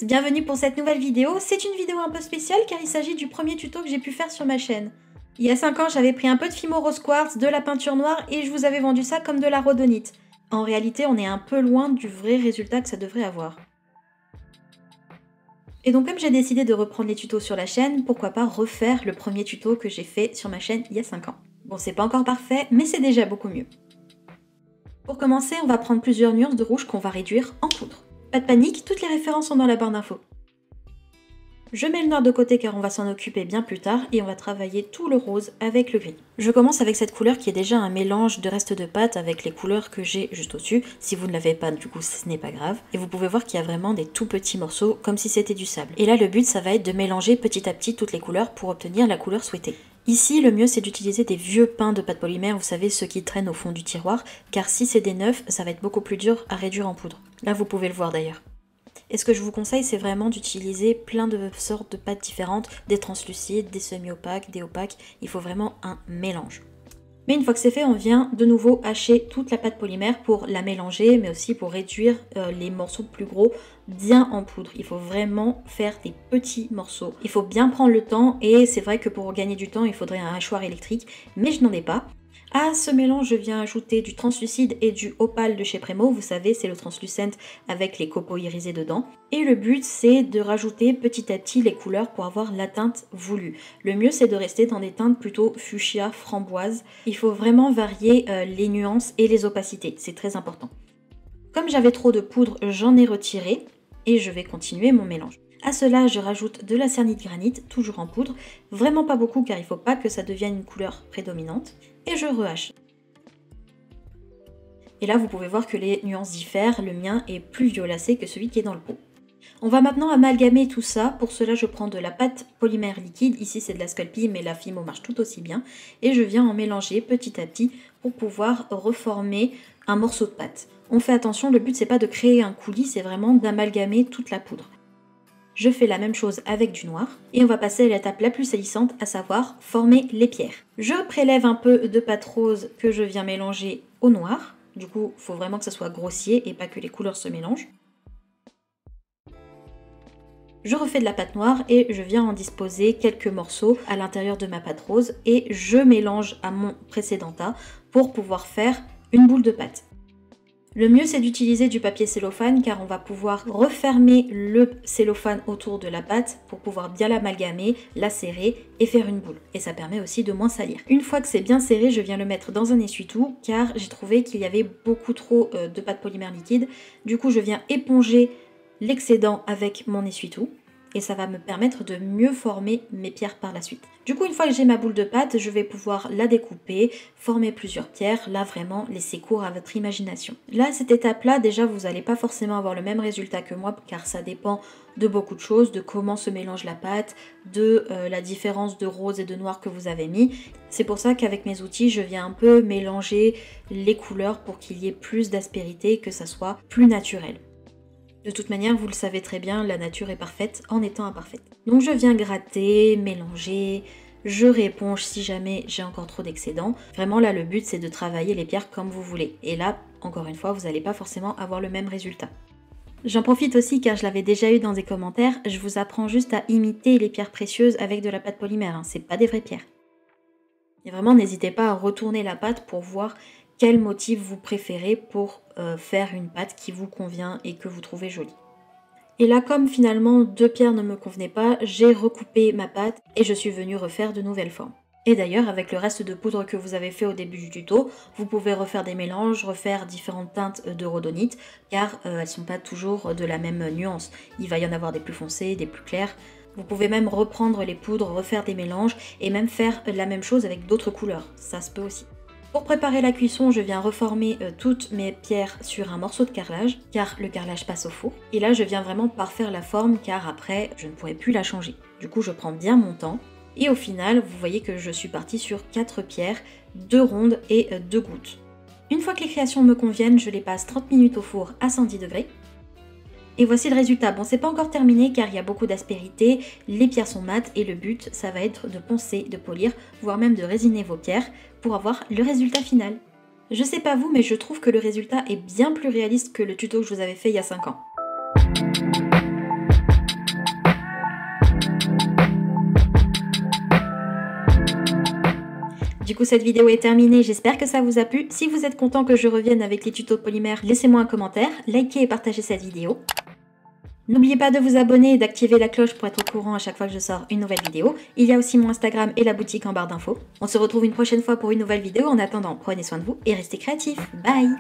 tous, bienvenue pour cette nouvelle vidéo. C'est une vidéo un peu spéciale car il s'agit du premier tuto que j'ai pu faire sur ma chaîne. Il y a 5 ans, j'avais pris un peu de Fimo Rose Quartz, de la peinture noire et je vous avais vendu ça comme de la rhodonite. En réalité, on est un peu loin du vrai résultat que ça devrait avoir. Et donc comme j'ai décidé de reprendre les tutos sur la chaîne, pourquoi pas refaire le premier tuto que j'ai fait sur ma chaîne il y a 5 ans. Bon, c'est pas encore parfait, mais c'est déjà beaucoup mieux. Pour commencer, on va prendre plusieurs nuances de rouge qu'on va réduire en poudre. Pas de panique, toutes les références sont dans la barre d'infos. Je mets le noir de côté car on va s'en occuper bien plus tard et on va travailler tout le rose avec le gris. Je commence avec cette couleur qui est déjà un mélange de restes de pâte avec les couleurs que j'ai juste au-dessus. Si vous ne l'avez pas, du coup, ce n'est pas grave. Et vous pouvez voir qu'il y a vraiment des tout petits morceaux comme si c'était du sable. Et là, le but, ça va être de mélanger petit à petit toutes les couleurs pour obtenir la couleur souhaitée. Ici, le mieux, c'est d'utiliser des vieux pains de pâte polymère, vous savez, ceux qui traînent au fond du tiroir, car si c'est des neufs, ça va être beaucoup plus dur à réduire en poudre. Là, vous pouvez le voir d'ailleurs. Et ce que je vous conseille, c'est vraiment d'utiliser plein de sortes de pâtes différentes, des translucides, des semi-opaques, des opaques. Il faut vraiment un mélange. Mais une fois que c'est fait, on vient de nouveau hacher toute la pâte polymère pour la mélanger, mais aussi pour réduire les morceaux plus gros bien en poudre. Il faut vraiment faire des petits morceaux. Il faut bien prendre le temps et c'est vrai que pour gagner du temps, il faudrait un hachoir électrique, mais je n'en ai pas. À ce mélange, je viens ajouter du translucide et du opale de chez Premo. Vous savez, c'est le translucent avec les copeaux irisés dedans. Et le but, c'est de rajouter petit à petit les couleurs pour avoir la teinte voulue. Le mieux, c'est de rester dans des teintes plutôt fuchsia, framboise. Il faut vraiment varier les nuances et les opacités. C'est très important. Comme j'avais trop de poudre, j'en ai retiré et je vais continuer mon mélange. À cela, je rajoute de la cernite granit, toujours en poudre, vraiment pas beaucoup car il ne faut pas que ça devienne une couleur prédominante, et je rehache. Et là, vous pouvez voir que les nuances diffèrent, le mien est plus violacé que celui qui est dans le pot. On va maintenant amalgamer tout ça, pour cela je prends de la pâte polymère liquide, ici c'est de la Sculpey mais la Fimo marche tout aussi bien, et je viens en mélanger petit à petit pour pouvoir reformer un morceau de pâte. On fait attention, le but c'est pas de créer un coulis, c'est vraiment d'amalgamer toute la poudre. Je fais la même chose avec du noir et on va passer à l'étape la plus salissante, à savoir former les pierres. Je prélève un peu de pâte rose que je viens mélanger au noir. Du coup, il faut vraiment que ça soit grossier et pas que les couleurs se mélangent. Je refais de la pâte noire et je viens en disposer quelques morceaux à l'intérieur de ma pâte rose et je mélange à mon précédent tas pour pouvoir faire une boule de pâte. Le mieux, c'est d'utiliser du papier cellophane car on va pouvoir refermer le cellophane autour de la pâte pour pouvoir bien l'amalgamer, la serrer et faire une boule. Et ça permet aussi de moins salir. Une fois que c'est bien serré, je viens le mettre dans un essuie-tout car j'ai trouvé qu'il y avait beaucoup trop de pâte polymère liquide. Du coup, je viens éponger l'excédent avec mon essuie-tout. Et ça va me permettre de mieux former mes pierres par la suite. Du coup, une fois que j'ai ma boule de pâte, je vais pouvoir la découper, former plusieurs pierres, là vraiment laisser cours à votre imagination. Là, à cette étape-là, déjà vous n'allez pas forcément avoir le même résultat que moi, car ça dépend de beaucoup de choses, de comment se mélange la pâte, de la différence de rose et de noir que vous avez mis. C'est pour ça qu'avec mes outils, je viens un peu mélanger les couleurs pour qu'il y ait plus d'aspérité, que ça soit plus naturel. De toute manière, vous le savez très bien, la nature est parfaite en étant imparfaite. Donc je viens gratter, mélanger, je rééponge si jamais j'ai encore trop d'excédent. Vraiment là, le but c'est de travailler les pierres comme vous voulez. Et là, encore une fois, vous n'allez pas forcément avoir le même résultat. J'en profite aussi car je l'avais déjà eu dans des commentaires, je vous apprends juste à imiter les pierres précieuses avec de la pâte polymère, hein. C'est pas des vraies pierres. Et vraiment, n'hésitez pas à retourner la pâte pour voir quel motif vous préférez pour faire une pâte qui vous convient et que vous trouvez jolie. Et là, comme finalement 2 pierres ne me convenaient pas, j'ai recoupé ma pâte et je suis venue refaire de nouvelles formes. Et d'ailleurs, avec le reste de poudre que vous avez fait au début du tuto, vous pouvez refaire des mélanges, refaire différentes teintes de rhodonite, car elles ne sont pas toujours de la même nuance. Il va y en avoir des plus foncées, des plus claires. Vous pouvez même reprendre les poudres, refaire des mélanges et même faire la même chose avec d'autres couleurs. Ça se peut aussi. Pour préparer la cuisson, je viens reformer toutes mes pierres sur un morceau de carrelage, car le carrelage passe au four. Et là, je viens vraiment parfaire la forme, car après, je ne pourrai plus la changer. Du coup, je prends bien mon temps. Et au final, vous voyez que je suis partie sur 4 pierres, 2 rondes et 2 gouttes. Une fois que les créations me conviennent, je les passe 30 minutes au four à 110 degrés. Et voici le résultat. Bon, c'est pas encore terminé car il y a beaucoup d'aspérité, les pierres sont mates et le but, ça va être de poncer, de polir, voire même de résiner vos pierres pour avoir le résultat final. Je sais pas vous, mais je trouve que le résultat est bien plus réaliste que le tuto que je vous avais fait il y a 5 ans. Du coup, cette vidéo est terminée, j'espère que ça vous a plu. Si vous êtes content que je revienne avec les tutos de polymère, laissez-moi un commentaire, likez et partagez cette vidéo. N'oubliez pas de vous abonner et d'activer la cloche pour être au courant à chaque fois que je sors une nouvelle vidéo. Il y a aussi mon Instagram et la boutique en barre d'infos. On se retrouve une prochaine fois pour une nouvelle vidéo. En attendant, prenez soin de vous et restez créatifs. Bye!